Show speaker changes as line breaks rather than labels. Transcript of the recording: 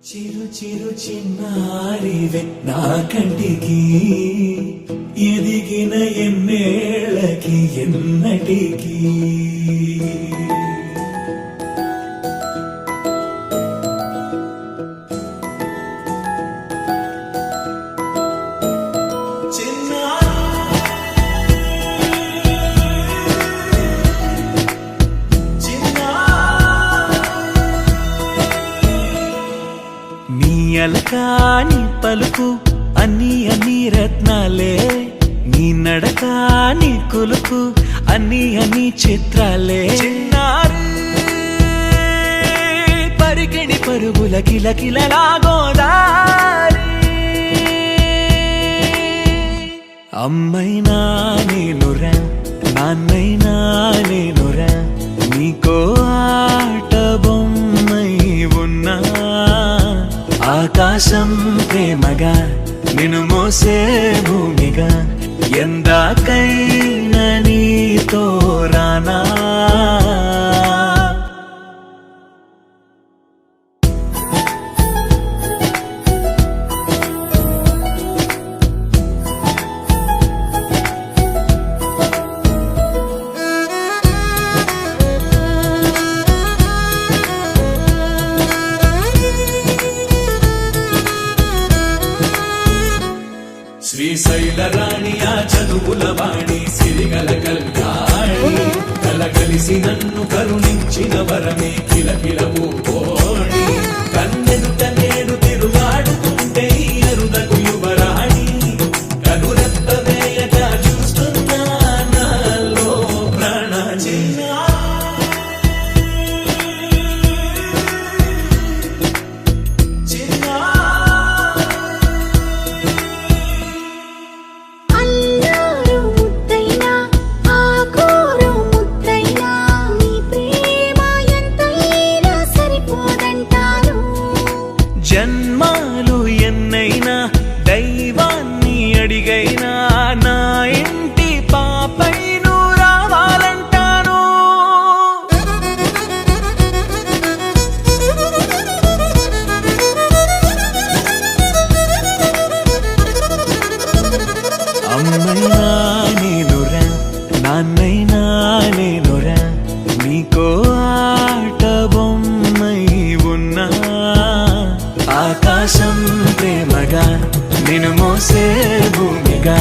చిరు చిరు చిన్నారివే నా కంటికి ఎదిగిన ఎన్నేళ్ళకి ఎన్నటికి అలకాని పలుకు అన్ని అన్ని రత్నాలే నీ నడకాని కొలుకు అన్ని అన్ని చిత్రాలే పరికిణి పరుగుల కిలకిలలాగోదారి అమ్మైనా నేనురా నాన్నైనా నేనురా నీకో ఆట బొమ్మై ఉన్నా ఆకాశం ప్రేమగా నిన్ను మోసే భూమిగా ఎందాకైనా నీతో రానా శ్రీశైల రాణి ఆ చదువుల వాణి సిరిగల కల్యాణి కలగలిసి నన్ను కరుణించిన వరమే కిలకిలవు కోణి కన్నెదుట నేను తిరుగాడుతుంటే అరుదకు యువరాణి కనురెత్త వేయగా చూస్తున్నా నాలో ప్రాణ జన్మాలు ఎన్నైనా దైవాన్ని అడిగైనా నా ఇంటి పాపై నువ్వు రావాలంటాను అమ్మైనా నేనురా నాన్నైనా నేనురా నీకో ఆట బొమ్మై ఉన్నా ఆకాశం ప్రేమగా నిన్ను మోసే భూమిగా